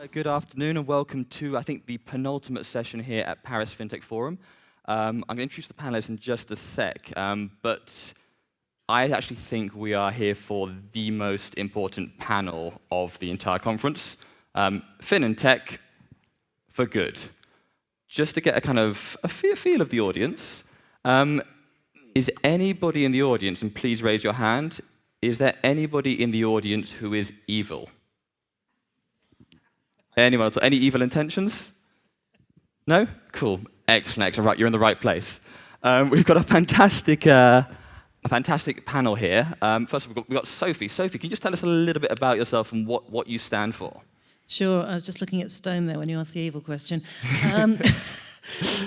Good afternoon and welcome to, I think, the penultimate session here at Paris Fintech Forum. I'm going to introduce the panelists in just a sec, but I actually think we are here for the most important panel of the entire conference, Fin and Tech for Good. Just to get a kind of a feel of the audience, is anybody in the audience, and please raise your hand, is there anybody in the audience who is evil? Anyone else? Any evil intentions? No? Cool. Excellent, excellent. Right, you're in the right place. We've got a fantastic panel here. First of all, we've got Sophie. Sophie, can you just tell us a little bit about yourself and what you stand for? Sure. I was just looking at Stone there when you asked the evil question.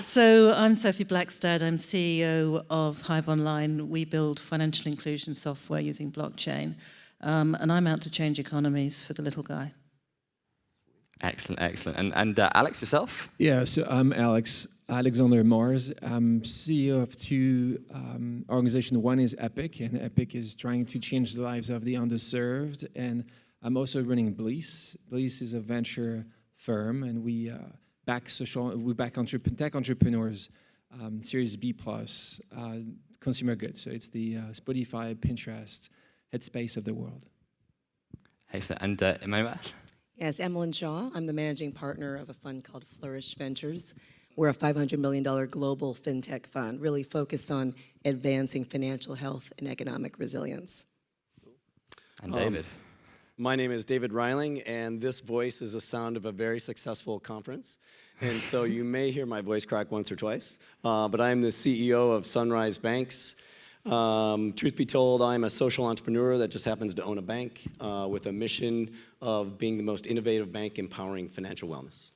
So I'm Sophie Blakstad. I'm CEO of Hiveonline. We build financial inclusion software using blockchain. And I'm out to change economies for the little guy. Excellent, excellent. And Alex, yourself? Yeah, so I'm Alexander Mars. I'm CEO of two organizations. One is Epic, and Epic is trying to change the lives of the underserved. And I'm also running Blease. Blease is a venture firm, and we back tech entrepreneurs, Series B+, consumer goods. So it's the Spotify, Pinterest, Headspace of the world. Excellent. And Emmanuel? Yes, Emmeline Shaw. I'm the managing partner of a fund called Flourish Ventures. We're a $500 million global fintech fund, really focused on advancing financial health and economic resilience. And David? My name is David Reiling, and this voice is the sound of a very successful conference. And so you may hear my voice crack once or twice, but I'm the CEO of Sunrise Banks. Truth be told, I'm a social entrepreneur that just happens to own a bank with a mission of being the most innovative bank empowering financial wellness.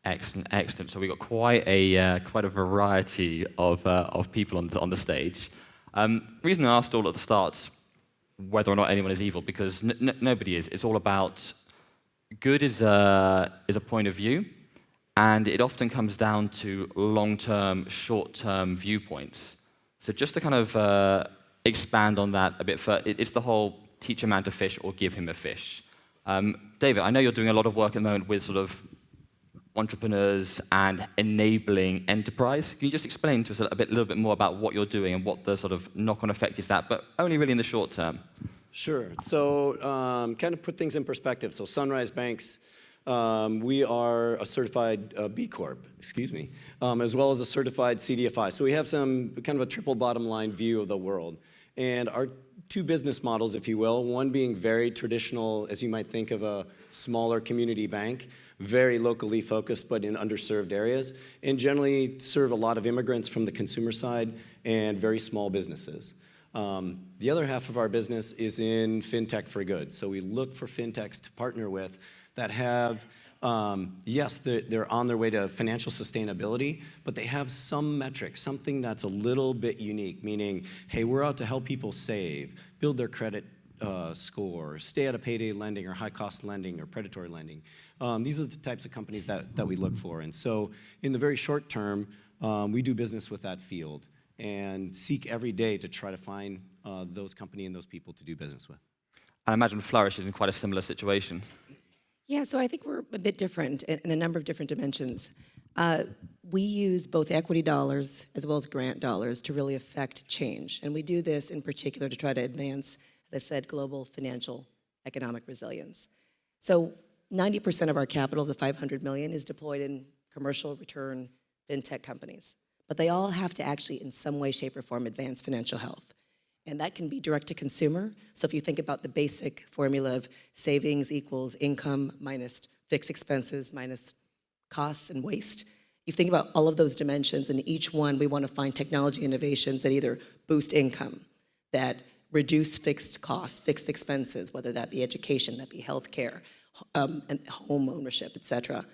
Excellent, excellent. So we've got quite a variety of people on the stage. The reason I asked all at the start whether or not anyone is evil, because nobody is. It's all about good is a point of view, and it often comes down to long-term, short-term viewpoints. So just to kind of expand on that a bit further, it's the whole teach a man to fish or give him a fish. David, I know you're doing a lot of work at the moment with sort of entrepreneurs and enabling enterprise. Can you just explain to us a little bit more about what you're doing and what the sort of knock-on effect is that, but only really in the short term? Sure. So kind of put things in perspective. So Sunrise Banks, we are a certified B Corp, as well as a certified CDFI. So we have some kind of a triple bottom line view of the world. And our two business models, if you will, one being very traditional, as you might think of a smaller community bank, very locally focused but in underserved areas, and generally serve a lot of immigrants from the consumer side and very small businesses. The other half of our business is in fintech for good. So we look for fintechs to partner with that have, yes, they're on their way to financial sustainability, but they have some metric, something that's a little bit unique, meaning, hey, we're out to help people save, build their credit score, stay out of payday lending or high-cost lending or predatory lending. These are the types of companies that we look for. And so in the very short term, we do business with that field and seek every day to try to find those companies and those people to do business with. I imagine Flourish is in quite a similar situation. Yeah, so I think we're a bit different in a number of different dimensions. We use both equity dollars as well as grant dollars to really affect change. And we do this in particular to try to advance, as I said, global financial economic resilience. So 90% of our capital, the $500 million, is deployed in commercial return fintech companies. But they all have to actually, in some way, shape, or form, advance financial health. And that can be direct to consumer. So if you think about the basic formula of savings equals income minus fixed expenses minus costs and waste, you think about all of those dimensions, and each one we want to find technology innovations that either boost income, that reduce fixed costs, fixed expenses, whether that be education, that be healthcare, and home ownership, et cetera.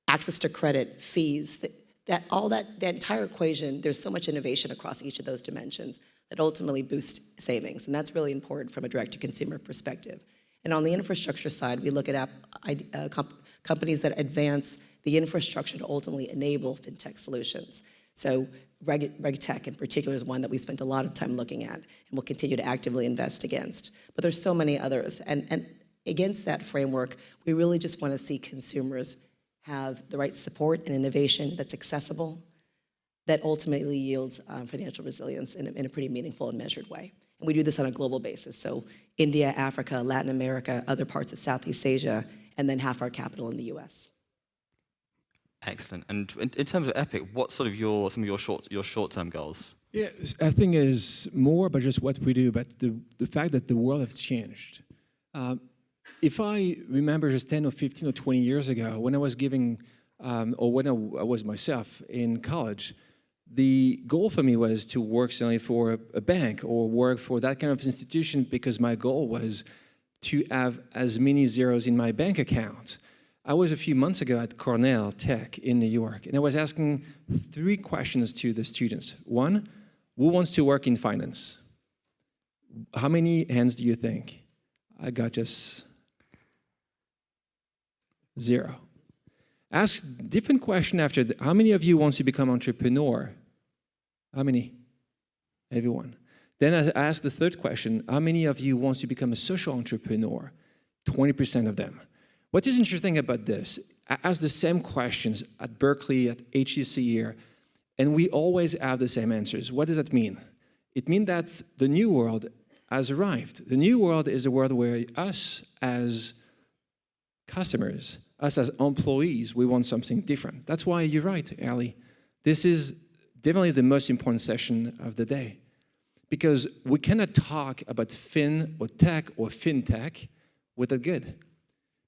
Access to credit, fees, that entire equation, there's so much innovation across each of those dimensions that ultimately boost savings. And that's really important from a direct-to-consumer perspective. And on the infrastructure side, we look at companies that advance the infrastructure to ultimately enable fintech solutions. So RegTech in particular is one that we spent a lot of time looking at and will continue to actively invest against. But there's so many others. And against that framework, we really just want to see consumers have the right support and innovation that's accessible, that ultimately yields financial resilience in a pretty meaningful and measured way. And we do this on a global basis. So India, Africa, Latin America, other parts of Southeast Asia, and then half our capital in the US. Excellent. And in terms of Epic, what's sort of some of your short-term goals? Yeah, I think is more about just what we do, but the fact that the world has changed. If I remember just 10 or 15 or 20 years ago, when I was giving, or when I was myself in college, the goal for me was to work certainly for a bank or work for that kind of institution because my goal was to have as many zeros in my bank account. I was a few months ago at Cornell Tech in New York, and I was asking 3 questions to the students. 1, who wants to work in finance? How many hands do you think? I got just 0. Ask different question after, how many of you wants to become entrepreneur? How many? Everyone. Then I asked the 3rd question, how many of you wants to become a social entrepreneur? 20% of them. What is interesting about this, I ask the same questions at Berkeley, at HCC here, and we always have the same answers. What does that mean? It means that the new world has arrived. The new world is a world where us as customers, us as employees, we want something different. That's why you're right, Ali. This is definitely the most important session of the day. Because we cannot talk about fin or tech or fintech without good.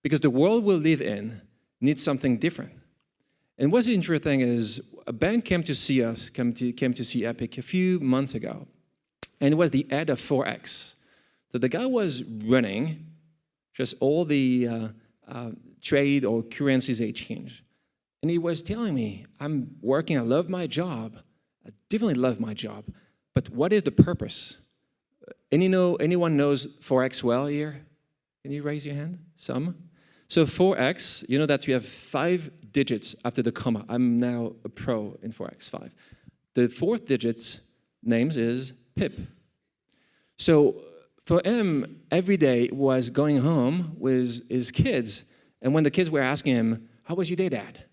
Because the world we live in needs something different. And what's interesting is a bank came to see us, came to see Epic a few months ago, and it was the head of 4X. So the guy was running just all the trade or currencies exchange. And he was telling me, I'm working, I love my job. I definitely love my job. But what is the purpose? Anyone knows 4X well here? Can you raise your hand? Some? So 4X, you know that you have 5 digits after the comma. I'm now a pro in 4X, 5. The 4th digit's names is PIP. So for him, every day was going home with his kids. And when the kids were asking him, how was your day, Dad?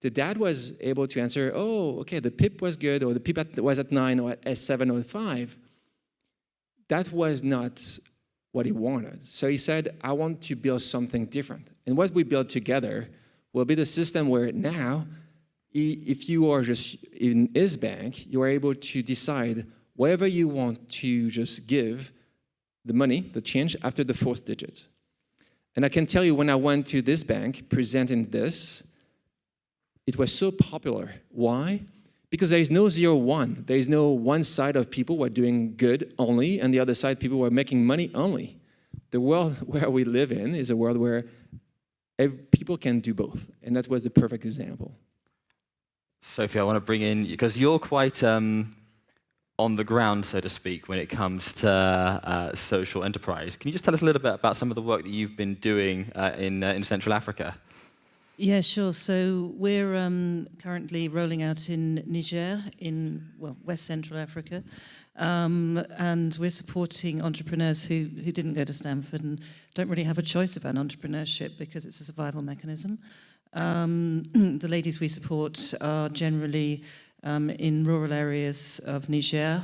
The dad was able to answer, oh, okay, the PIP was good, or the PIP was at 9, or at 7, or 5. That was not what he wanted. So he said, I want to build something different. And what we build together will be the system where now, if you are just in his bank, you are able to decide whatever you want to just give the money, the change, after the 4th digit. And I can tell you, when I went to this bank presenting this, it was so popular. Why? Because there is no 0-1. There is no one side of people who are doing good only, and the other side people who are making money only. The world where we live in is a world where people can do both, and that was the perfect example. Sophie, I want to bring in, because you're quite on the ground, so to speak, when it comes to social enterprise. Can you just tell us a little bit about some of the work that you've been doing in Central Africa? Yeah, sure. So we're currently rolling out in Niger, in West Central Africa, and we're supporting entrepreneurs who didn't go to Stanford and don't really have a choice about entrepreneurship because it's a survival mechanism. The ladies we support are generally in rural areas of Niger,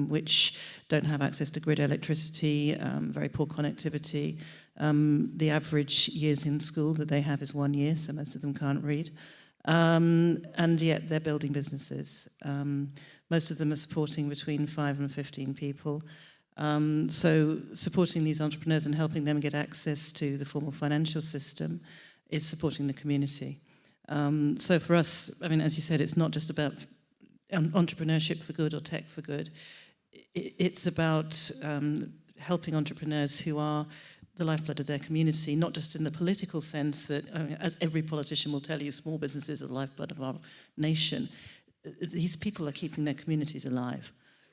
which don't have access to grid electricity, very poor connectivity. The average years in school that they have is 1 year, so most of them can't read. And yet they're building businesses. Most of them are supporting between 5 and 15 people. So supporting these entrepreneurs and helping them get access to the formal financial system is supporting the community. So for us, I mean, as you said, it's not just about entrepreneurship for good or tech for good. It's about helping entrepreneurs who are the lifeblood of their community, not just in the political sense that, as every politician will tell you, small businesses are the lifeblood of our nation. These people are keeping their communities alive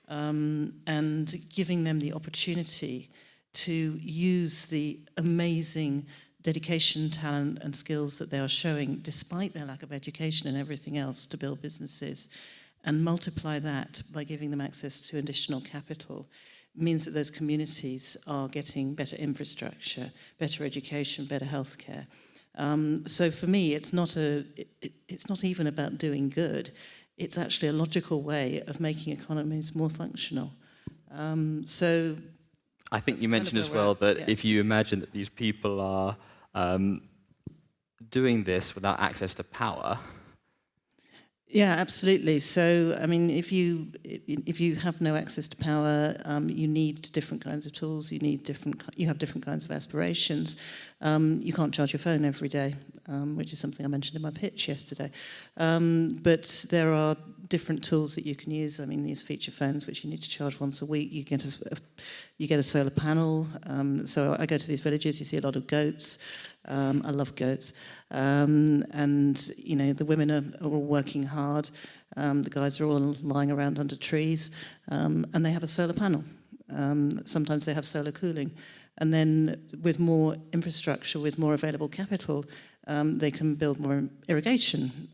and giving them the opportunity to use the amazing dedication, talent, and skills that they are showing, despite their lack of education and everything else, to build businesses, and multiply that by giving them access to additional capital, means that those communities are getting better infrastructure, better education, better healthcare. So for me, it's not even about doing good. It's actually a logical way of making economies more functional. So I think that's you kind of mentioned as where we're well at, that yeah. if you imagine that these people are doing this without access to power. Yeah, absolutely. So, I mean, if you have no access to power, you need different kinds of tools. You have different kinds of aspirations. You can't charge your phone every day, which is something I mentioned in my pitch yesterday. But there are different tools that you can use. I mean, these feature phones, which you need to charge once a week. You get a solar panel. So I go to these villages. You see a lot of goats. I love goats. And, you know, the women are all working hard. The guys are all lying around under trees. And they have a solar panel. Sometimes they have solar cooling. And then with more infrastructure, with more available capital, they can build more irrigation,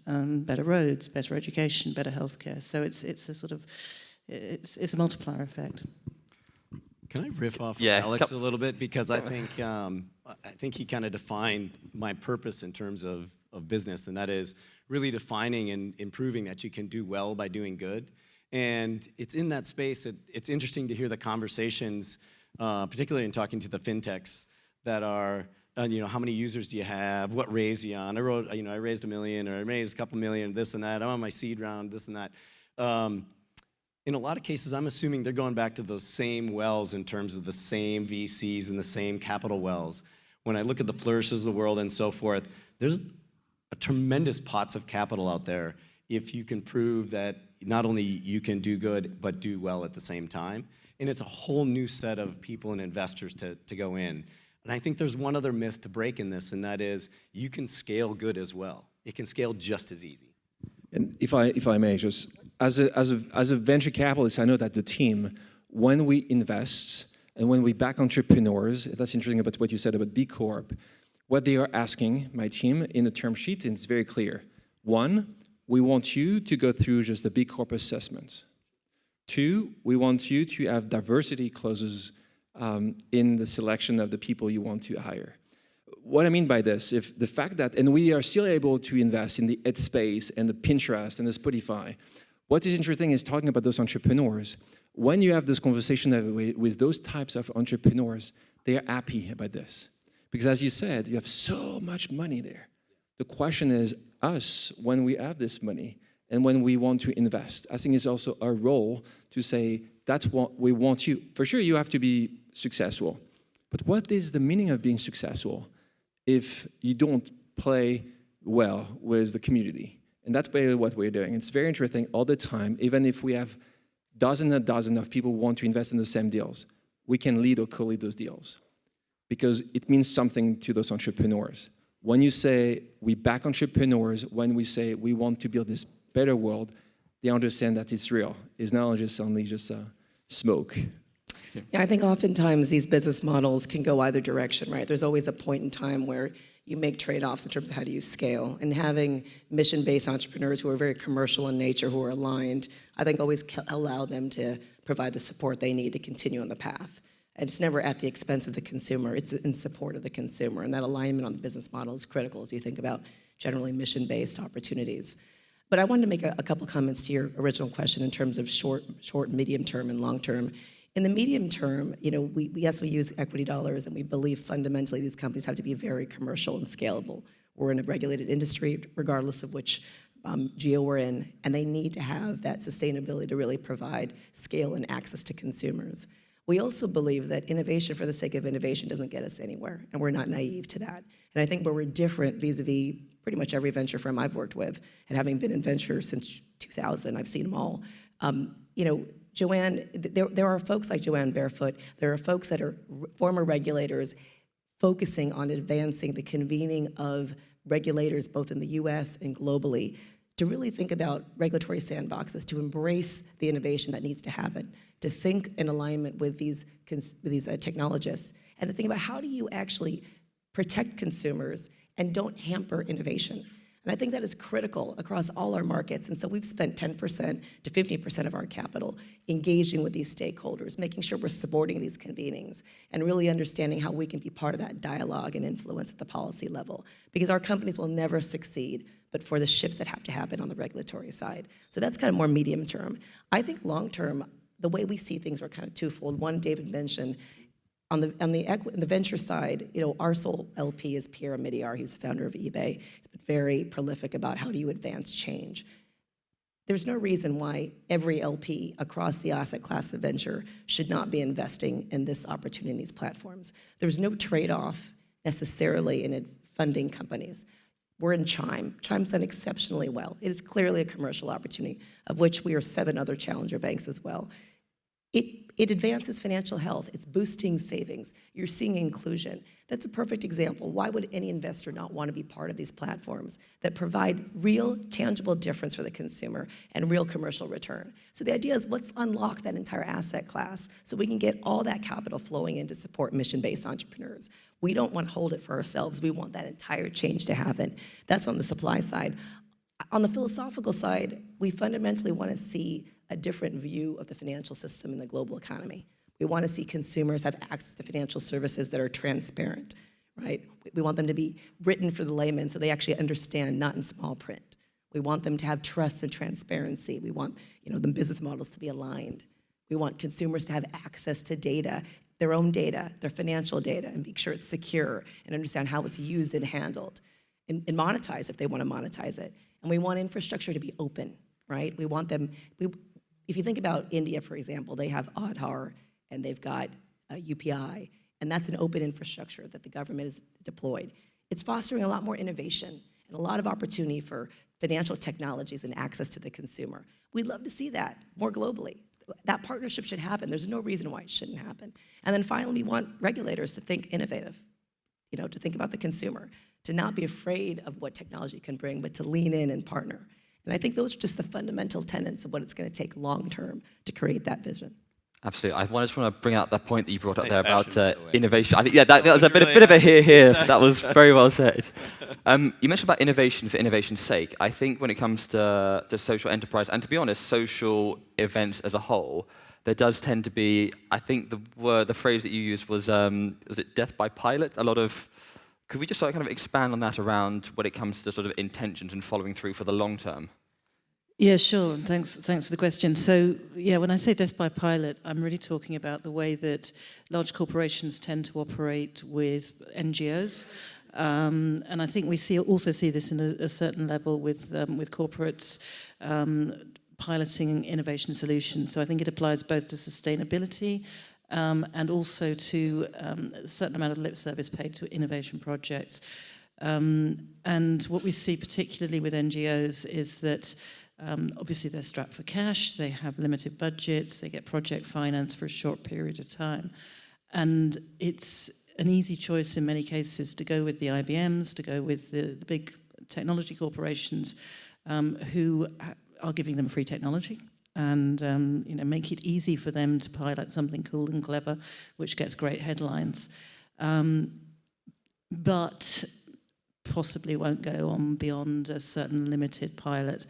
better roads, better education, better healthcare. So it's a sort of, it's a multiplier effect. Can I riff off Yeah, of Alex a little bit? Because I think he kind of defined my purpose in terms of business, and that is really defining and improving that you can do well by doing good. And it's in that space, it's interesting to hear the conversations, particularly in talking to the fintechs that are, you know, how many users do you have? What raise are you on? I raised $1 million, or I raised a couple million, this and that. I'm on my seed round, this and that. In a lot of cases, I'm assuming they're going back to those same wells in terms of the same VCs and the same capital wells. When I look at the Flourishes of the world and so forth, there's a tremendous pots of capital out there if you can prove that not only you can do good, but do well at the same time. And it's a whole new set of people and investors to go in. And I think there's one other myth to break in this, and that is you can scale good as well. It can scale just as easy. And if I may, just as a venture capitalist, I know that the team, when we invest and when we back entrepreneurs, that's interesting about what you said about B Corp, what they are asking my team in the term sheet, and it's very clear. One, we want you to go through just the B Corp assessment. Two, we want you to have diversity clauses in the selection of the people you want to hire. What I mean by this, if the fact that, and we are still able to invest in the Headspace and the Pinterest and the Spotify, what is interesting is talking about those entrepreneurs. When you have this conversation with those types of entrepreneurs, they are happy about this. Because as you said, you have so much money there. The question is, us, when we have this money and when we want to invest, I think it's also our role to say, that's what we want you. For sure, you have to be successful. But what is the meaning of being successful if you don't play well with the community? And that's basically what we're doing. It's very interesting all the time, even if we have dozens and dozens of people who want to invest in the same deals, we can lead or co-lead those deals because it means something to those entrepreneurs. When you say we back entrepreneurs, when we say we want to build this better world, they understand that it's real. It's not just only just smoke. Yeah, I think oftentimes these business models can go either direction, right? There's always a point in time where you make trade-offs in terms of how do you scale. And having mission-based entrepreneurs who are very commercial in nature, who are aligned, I think always allow them to provide the support they need to continue on the path. And it's never at the expense of the consumer. It's in support of the consumer. And that alignment on the business model is critical as you think about generally mission-based opportunities. But I wanted to make a couple comments to your original question in terms of short, medium term, and long term. In the medium term, you know, yes, we use equity dollars, and we believe fundamentally these companies have to be very commercial and scalable. We're in a regulated industry, regardless of which geo we're in, and they need to have that sustainability to really provide scale and access to consumers. We also believe that innovation for the sake of innovation doesn't get us anywhere, and we're not naive to that. And I think where we're different vis-a-vis pretty much every venture firm I've worked with, and having been in ventures since 2000, I've seen them all. You know, Joanne, there are folks like Joanne Barefoot, there are folks that are former regulators focusing on advancing the convening of regulators both in the US and globally to really think about regulatory sandboxes, to embrace the innovation that needs to happen, to think in alignment with these technologists, and to think about how do you actually protect consumers and don't hamper innovation. And I think that is critical across all our markets. And so we've spent 10% to 50% of our capital engaging with these stakeholders, making sure we're supporting these convenings, and really understanding how we can be part of that dialogue and influence at the policy level. Because our companies will never succeed but for the shifts that have to happen on the regulatory side. So that's kind of more medium term. I think long term, the way we see things are kind of twofold. One, David mentioned, on the venture side, our sole LP is Pierre Midyar. He's the founder of eBay. He's been very prolific about how do you advance change. There's no reason why every LP across the asset class of venture should not be investing in this opportunity in these platforms. There's no trade-off necessarily in funding companies. We're in Chime. Chime's done exceptionally well. It is clearly a commercial opportunity, of which we are 7 other challenger banks as well. It advances financial health. It's boosting savings. You're seeing inclusion. That's a perfect example. Why would any investor not want to be part of these platforms that provide real, tangible difference for the consumer and real commercial return? So the idea is, let's unlock that entire asset class so we can get all that capital flowing in to support mission-based entrepreneurs. We don't want to hold it for ourselves. We want that entire change to happen. That's on the supply side. On the philosophical side, we fundamentally want to see a different view of the financial system in the global economy. We want to see consumers have access to financial services that are transparent, right? We want them to be written for the layman so they actually understand, not in small print. We want them to have trust and transparency. We want the business models to be aligned. We want consumers to have access to data, their own data, their financial data, and make sure it's secure and understand how it's used and handled and monetize if they want to monetize it. And we want infrastructure to be open, right? We want them, if you think about India, for example, they have Aadhaar and they've got UPI, and that's an open infrastructure that the government has deployed. It's fostering a lot more innovation and a lot of opportunity for financial technologies and access to the consumer. We'd love to see that more globally. That partnership should happen. There's no reason why it shouldn't happen. And then finally, we want regulators to think innovative, to think about the consumer, to not be afraid of what technology can bring, but to lean in and partner. And I think those are just the fundamental tenets of what it's going to take long term to create that vision. Absolutely. I just want to bring out that point that you brought up Nice there about passion, by the way. innovation. I think, that was a bit of a here. That was very well said. You mentioned about innovation for innovation's sake. I think when it comes to social enterprise, and to be honest, social events as a whole, there does tend to be, I think the phrase that you used was it death by pilot? Could we just kind of expand on that around when it comes to sort of intentions and following through for the long term? Yeah, sure. Thanks for the question. So, yeah, when I say death by pilot, I'm really talking about the way that large corporations tend to operate with NGOs. And I think we also see this in a certain level with corporates piloting innovation solutions. So I think it applies both to sustainability and also to a certain amount of lip service paid to innovation projects. And what we see particularly with NGOs is that obviously they're strapped for cash, they have limited budgets, they get project finance for a short period of time. And it's an easy choice in many cases to go with the IBMs, to go with the big technology corporations who are giving them free technology and make it easy for them to pilot something cool and clever, which gets great headlines. But possibly won't go on beyond a certain limited pilot.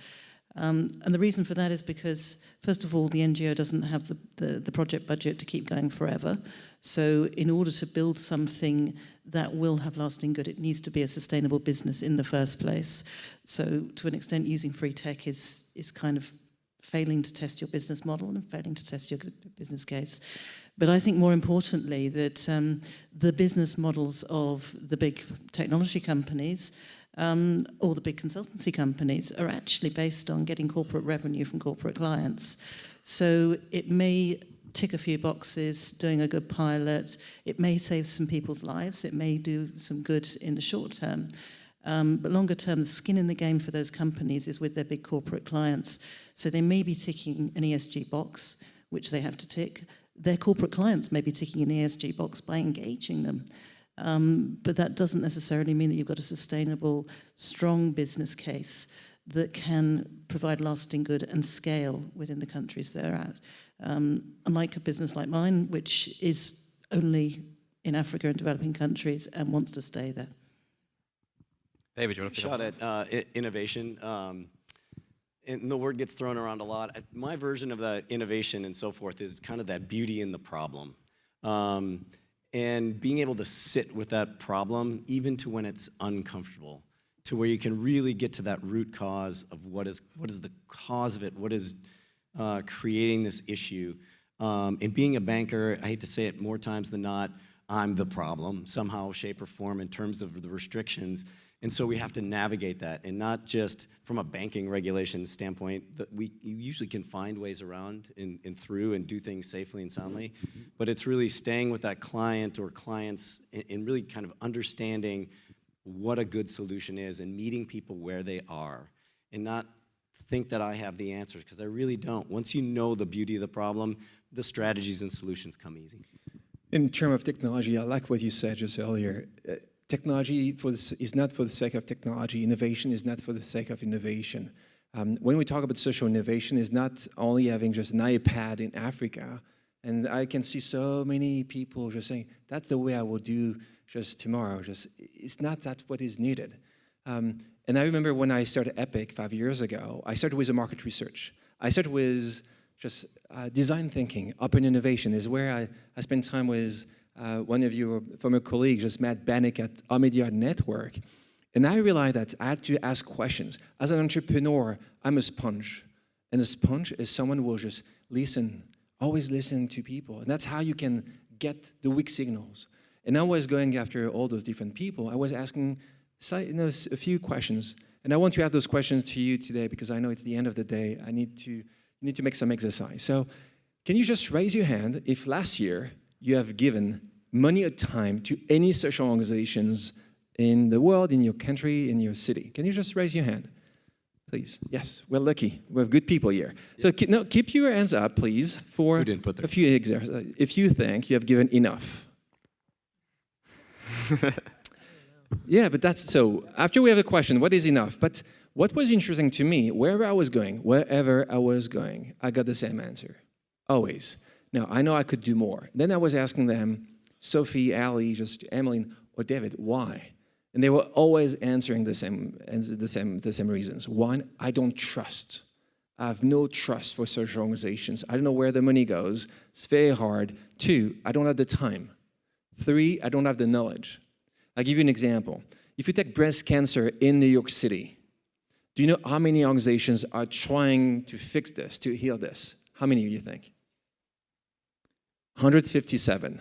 And the reason for that is because, first of all, the NGO doesn't have the project budget to keep going forever. So in order to build something that will have lasting good, it needs to be a sustainable business in the first place. So to an extent, using free tech is kind of failing to test your business model and failing to test your business case. But I think more importantly that the business models of the big technology companies or the big consultancy companies are actually based on getting corporate revenue from corporate clients. So it may tick a few boxes, doing a good pilot, it may save some people's lives, it may do some good in the short term. But longer term, the skin in the game for those companies is with their big corporate clients. So they may be ticking an ESG box, which they have to tick. Their corporate clients may be ticking an ESG box by engaging them. But that doesn't necessarily mean that you've got a sustainable, strong business case that can provide lasting good and scale within the countries they're at. Unlike a business like mine, which is only in Africa and developing countries and wants to stay there. David, do you want to pick Shot up? at innovation. And the word gets thrown around a lot. My version of that innovation and so forth is kind of that beauty in the problem. And being able to sit with that problem, even to when it's uncomfortable, to where you can really get to that root cause of what is the cause of it, what is creating this issue. And being a banker, I hate to say it more times than not, I'm the problem, somehow, shape, or form, in terms of the restrictions. And so we have to navigate that, and not just from a banking regulation standpoint, that you usually can find ways around and through and do things safely and soundly, but it's really staying with that client or clients and really kind of understanding what a good solution is and meeting people where they are, and not think that I have the answers, because I really don't. Once you know the beauty of the problem, the strategies and solutions come easy. In terms of technology, I like what you said just earlier. Technology is not for the sake of technology. Innovation is not for the sake of innovation. When we talk about social innovation, it's not only having just an iPad in Africa. And I can see so many people just saying, that's the way I will do just tomorrow. It's not that what is needed. And I remember when I started Epic 5 years ago, I started with a market research. I started with just design thinking. Open innovation is where I spent time with one of your former colleagues, just Matt Bannock at Omedia Network. And I realized that I had to ask questions. As an entrepreneur, I'm a sponge. And a sponge is someone who will just listen, always listen to people. And that's how you can get the weak signals. And I was going after all those different people. I was asking a few questions. And I want to have those questions to you today, because I know it's the end of the day. I need to make some exercise. So can you just raise your hand if last year you have given money or time to any social organizations in the world, in your country, in your city? Can you just raise your hand, please? Yes, we're lucky. We have good people here. So keep your hands up, please, for a few exercises. If you think you have given enough. Yeah, but that's so. After we have a question, what is enough? But what was interesting to me, wherever I was going, I got the same answer, always. Now, I know I could do more. Then I was asking them, Sophie, Ali, just Emily, or David, why? And they were always answering the same reasons. One, I don't trust. I have no trust for social organizations. I don't know where the money goes. It's very hard. Two, I don't have the time. Three, I don't have the knowledge. I'll give you an example. If you take breast cancer in New York City, do you know how many organizations are trying to fix this, to heal this? How many do you think? 157.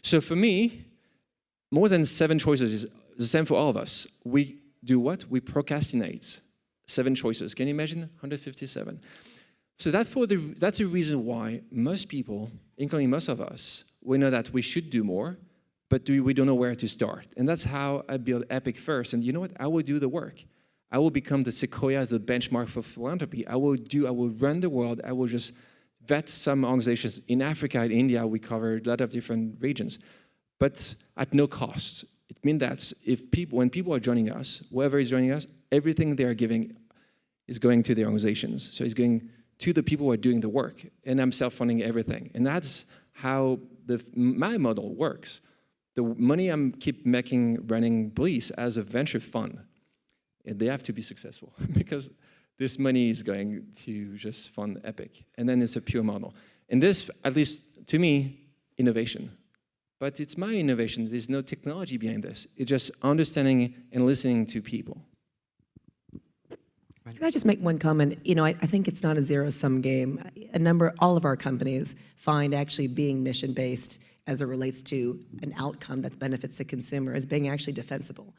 So for me, more than 7 choices is the same for all of us. We do what? We procrastinate. 7 choices. Can you imagine? 157. So that's the reason why most people, including most of us, we know that we should do more, but we don't know where to start. And that's how I built Epic first. And you know what? I will do the work. I will become the Sequoia, the benchmark for philanthropy. I will run the world. I will just vet some organizations. In Africa and India, we cover a lot of different regions, but at no cost. It means that when people are joining us, whoever is joining us, everything they are giving is going to the organizations. So it's going to the people who are doing the work, and I'm self-funding everything. And that's how my model works. The money I'm keep making running Bliss as a venture fund, and they have to be successful because this money is going to just fund Epic. And then it's a pure model. And this, at least to me, innovation. But it's my innovation. There's no technology behind this. It's just understanding and listening to people. Can I just make one comment? You know, I think it's not a zero-sum game. All of our companies find actually being mission-based as it relates to an outcome that benefits the consumer as being actually defensible.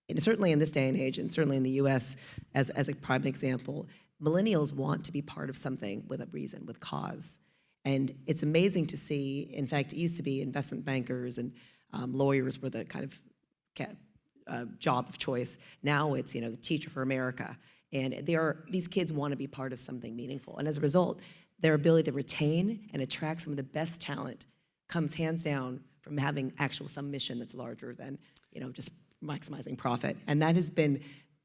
And certainly in this day and age, and certainly in the US, as a prime example, millennials want to be part of something with a reason, with cause. And it's amazing to see, in fact, it used to be investment bankers and lawyers were the kind of job of choice. Now it's, the Teacher for America. And these kids want to be part of something meaningful. And as a result, their ability to retain and attract some of the best talent comes hands down from having some mission that's larger than, just maximizing profit. And that has been,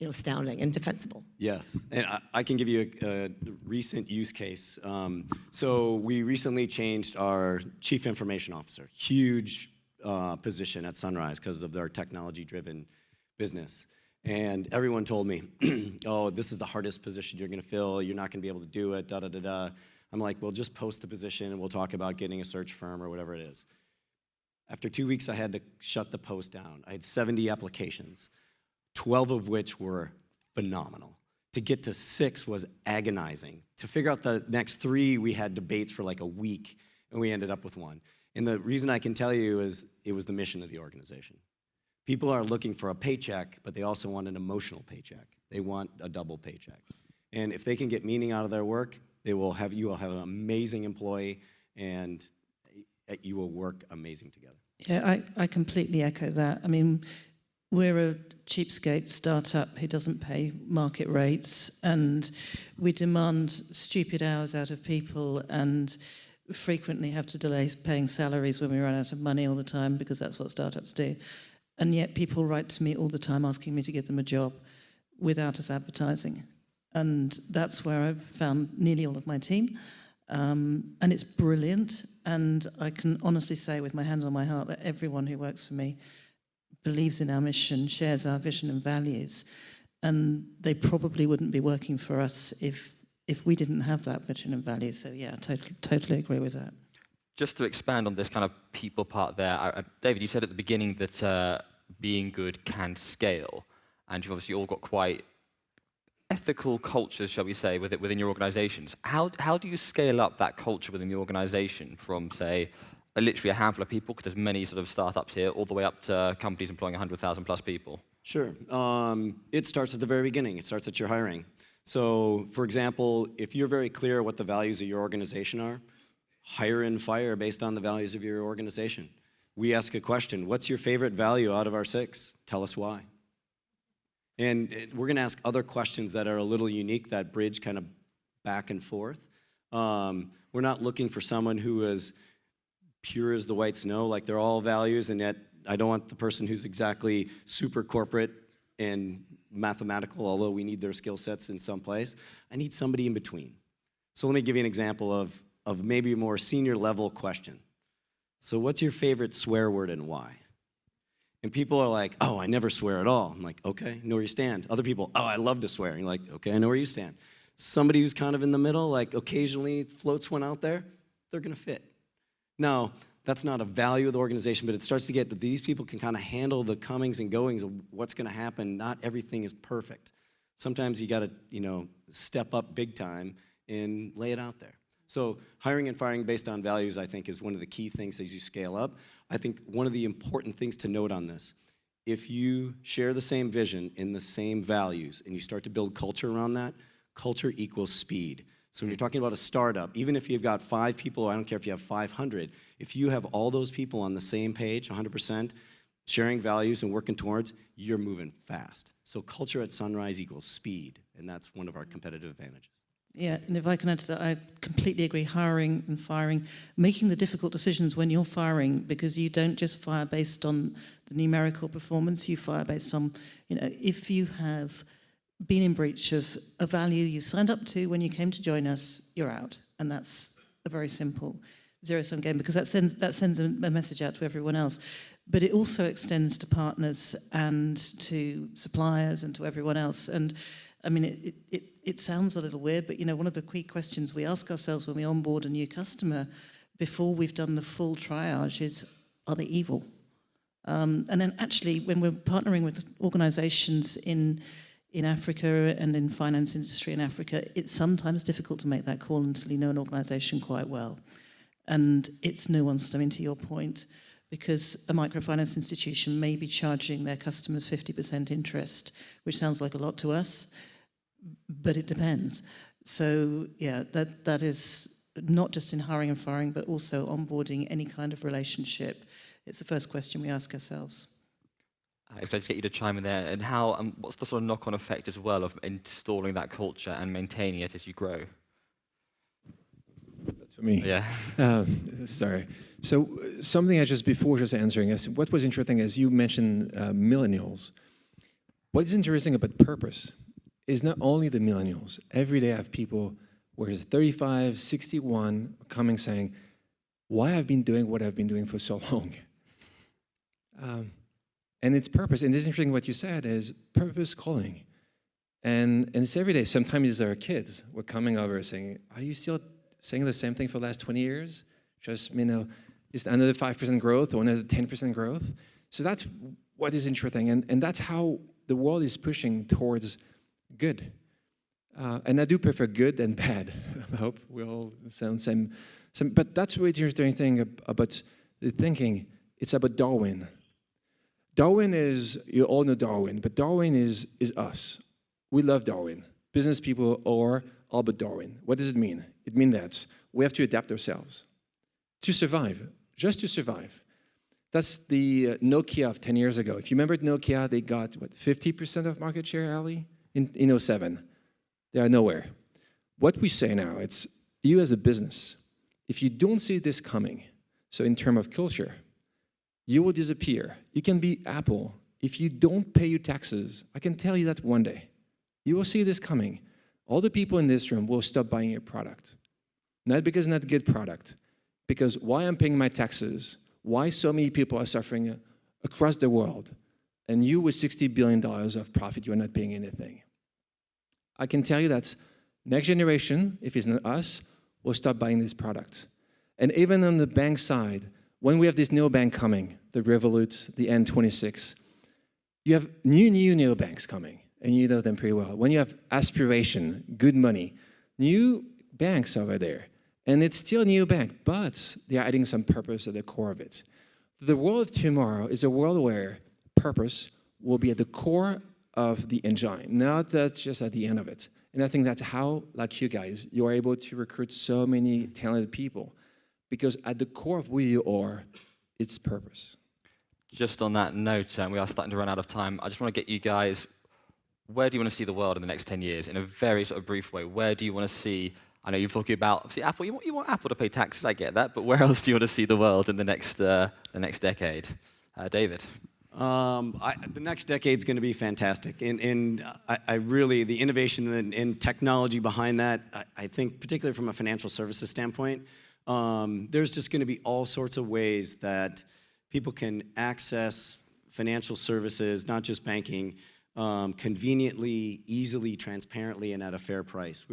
astounding and defensible. Yes, and I can give you a recent use case. So we recently changed our Chief Information Officer, huge position at Sunrise because of their technology-driven business. And everyone told me, oh, this is the hardest position you're going to fill. You're not going to be able to do it, da-da-da-da. I'm like, well, just post the position, and we'll talk about getting a search firm or whatever it is. After 2 weeks, I had to shut the post down. I had 70 applications, 12 of which were phenomenal. To get to 6 was agonizing. To figure out the next 3, we had debates for like a week, and we ended up with 1. And the reason I can tell you is it was the mission of the organization. People are looking for a paycheck, but they also want an emotional paycheck. They want a double paycheck. And if they can get meaning out of their work, you will have an amazing employee, and you will work amazing together. Yeah, I completely echo that. I mean, we're a cheapskate startup who doesn't pay market rates, and we demand stupid hours out of people and frequently have to delay paying salaries when we run out of money all the time, because that's what startups do. And yet people write to me all the time asking me to give them a job without us advertising. And that's where I've found nearly all of my team. And it's brilliant. And I can honestly say with my hand on my heart that everyone who works for me believes in our mission, shares our vision and values. And they probably wouldn't be working for us if we didn't have that vision and values. So yeah, totally agree with that. Just to expand on this kind of people part there, David, you said at the beginning that being good can scale, and you've obviously all got quite ethical cultures, shall we say, within your organizations. How do you scale up that culture within the organization from, say, literally a handful of people, because there's many sort of startups here, all the way up to companies employing 100,000 plus people? Sure. It starts at the very beginning. It starts at your hiring. So, for example, if you're very clear what the values of your organization are, hire and fire based on the values of your organization. We ask a question, what's your favorite value out of our 6? Tell us why. And we're going to ask other questions that are a little unique, that bridge kind of back and forth. We're not looking for someone who is pure as the white snow, like they're all values, and yet I don't want the person who's exactly super corporate and mathematical, although we need their skill sets in some place. I need somebody in between. So let me give you an example of maybe a more senior level question. So what's your favorite swear word and why? And people are like, oh, I never swear at all. I'm like, okay, I know where you stand. Other people, oh, I love to swear. And you're like, okay, I know where you stand. Somebody who's kind of in the middle, like occasionally floats one out there, they're gonna fit. Now, that's not a value of the organization, but it starts to get, these people can kind of handle the comings and goings of what's gonna happen. Not everything is perfect. Sometimes you gotta, step up big time and lay it out there. So hiring and firing based on values, I think, is one of the key things as you scale up. I think one of the important things to note on this, if you share the same vision and the same values and you start to build culture around that, culture equals speed. So when you're talking about a startup, even if you've got 5 people, or I don't care if you have 500, if you have all those people on the same page, 100%, sharing values and working towards, you're moving fast. So culture at Sunrise equals speed, and that's one of our competitive advantages. Yeah, and if I can add to that, I completely agree. Hiring and firing, making the difficult decisions when you're firing, because you don't just fire based on the numerical performance, you fire based on, if you have been in breach of a value you signed up to when you came to join us, you're out. And that's a very simple zero-sum game, because that sends a message out to everyone else. But it also extends to partners and to suppliers and to everyone else. And I mean, it sounds a little weird, but one of the key questions we ask ourselves when we onboard a new customer before we've done the full triage is, are they evil? And then actually, when we're partnering with organizations in Africa and in finance industry in Africa, it's sometimes difficult to make that call until you know an organization quite well. And it's nuanced, to your point, because a microfinance institution may be charging their customers 50% interest, which sounds like a lot to us, but it depends. So yeah, that is not just in hiring and firing, but also onboarding any kind of relationship. It's the first question we ask ourselves. I'd like to get you to chime in there, and how, what's the sort of knock-on effect as well of installing that culture and maintaining it as you grow? That's for me. Yeah. Sorry. So something I before answering is, what was interesting is you mentioned millennials. What is interesting about purpose is not only the millennials. Every day I have people, whereas 35, 61, coming saying, why I've been doing what I've been doing for so long. And it's purpose. And this is interesting what you said is purpose calling. And it's every day. Sometimes it's our kids. We're coming over saying, are you still saying the same thing for the last 20 years? Just, is another 5% growth or another 10% growth? So that's what is interesting. And that's how the world is pushing towards good. And I do prefer good and bad. I hope we all sound same. But that's really interesting thing about the thinking. It's about Darwin. Darwin is, you all know Darwin, but Darwin is us. We love Darwin. Business people are all but Darwin. What does it mean? It means that we have to adapt ourselves to survive, just to survive. That's the Nokia of 10 years ago. If you remember Nokia, they got, 50% of market share, Ali, in 07. They are nowhere. What we say now, it's you as a business, if you don't see this coming, so in terms of culture, you will disappear. You can be Apple. If you don't pay your taxes, I can tell you that one day, you will see this coming. All the people in this room will stop buying your product. Not because it's not a good product, because why I'm paying my taxes, why so many people are suffering across the world, and you with $60 billion of profit, you're not paying anything. I can tell you that next generation, if it's not us, will stop buying this product. And even on the bank side, when we have this neobank coming, the Revolut, the N26, you have new neobanks coming, and you know them pretty well. When you have Aspiration, Good Money, new banks over there, and it's still a neobank, but they're adding some purpose at the core of it. The world of tomorrow is a world where purpose will be at the core of the engine, not that just at the end of it. And I think that's how, like you guys, you are able to recruit so many talented people, because at the core of who you are, it's purpose. Just on that note, we are starting to run out of time. I just want to get you guys, where do you want to see the world in the next 10 years? In a very sort of brief way, where do you want to see, I know you're talking about, obviously Apple, you want Apple to pay taxes, I get that, but where else do you want to see the world in the next decade? David? The next decade's going to be fantastic, and I really, the innovation and technology behind that, I think particularly from a financial services standpoint, there's just going to be all sorts of ways that people can access financial services, not just banking, conveniently, easily, transparently, and at a fair price.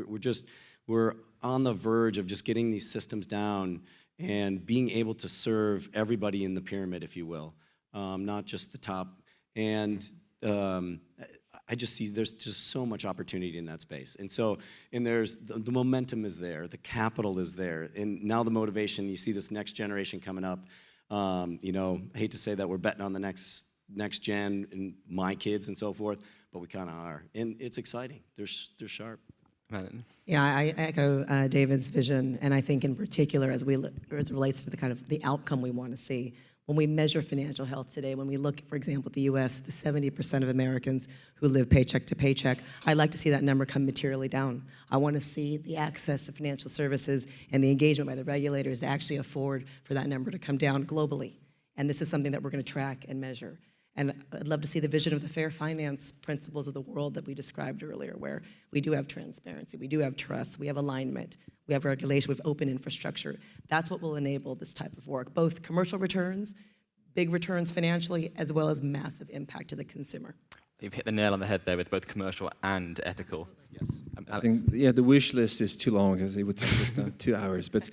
We're on the verge of just getting these systems down and being able to serve everybody in the pyramid, if you will. Not just the top. And I just see there's just so much opportunity in that space. And there's the momentum is there, the capital is there, and now the motivation. You see this next generation coming up. I hate to say that we're betting on the next gen and my kids and so forth, but we kind of are, and it's exciting. They're sharp. Yeah, I echo David's vision, and I think in particular as it relates to the kind of the outcome we want to see. When we measure financial health today, when we look, for example, at the U.S., the 70% of Americans who live paycheck to paycheck, I'd like to see that number come materially down. I want to see the access to financial services and the engagement by the regulators actually afford for that number to come down globally. And this is something that we're going to track and measure. And I'd love to see the vision of the fair finance principles of the world that we described earlier, where we do have transparency, we do have trust, we have alignment, we have regulation, we have open infrastructure. That's what will enable this type of work, both commercial returns, big returns financially, as well as massive impact to the consumer. You've hit the nail on the head there with both commercial and ethical. Yes. I think, the wish list is too long because it would take us 2 hours. But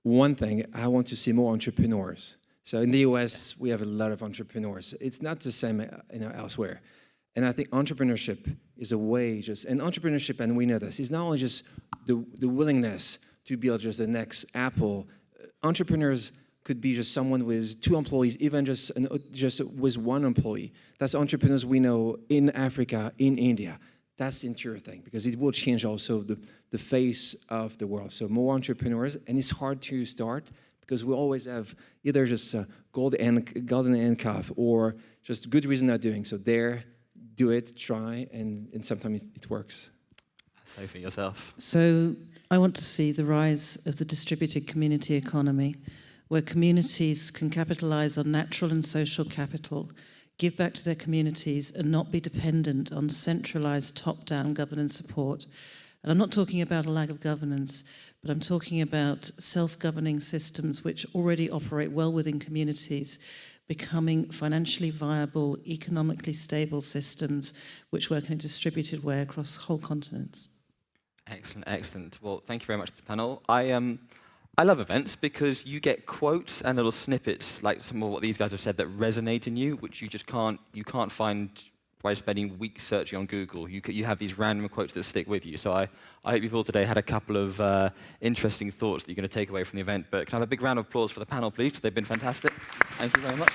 one thing, I want to see more entrepreneurs. So in the US, we have a lot of entrepreneurs. It's not the same elsewhere. And I think entrepreneurship is a way and entrepreneurship, and we know this, is not only just the willingness to build just the next Apple. Entrepreneurs could be just someone with 2 employees, even just with 1 employee. That's entrepreneurs we know in Africa, in India. That's the interior thing, because it will change also the face of the world. So more entrepreneurs, and it's hard to start, because we always have either just golden handcuff or just good reason not doing. So do it, try, and sometimes it works. Sophie, yourself. So I want to see the rise of the distributed community economy, where communities can capitalize on natural and social capital, give back to their communities, and not be dependent on centralized top-down governance support. And I'm not talking about a lack of governance, but I'm talking about self-governing systems which already operate well within communities, becoming financially viable, economically stable systems which work in a distributed way across whole continents. Excellent, excellent. Well, thank you very much to the panel. I love events because you get quotes and little snippets, like some of what these guys have said, that resonate in you, which you just can't find by spending weeks searching on Google. You have these random quotes that stick with you. So I hope you've all today had a couple of interesting thoughts that you're going to take away from the event. But can I have a big round of applause for the panel, please? They've been fantastic. Thank you very much.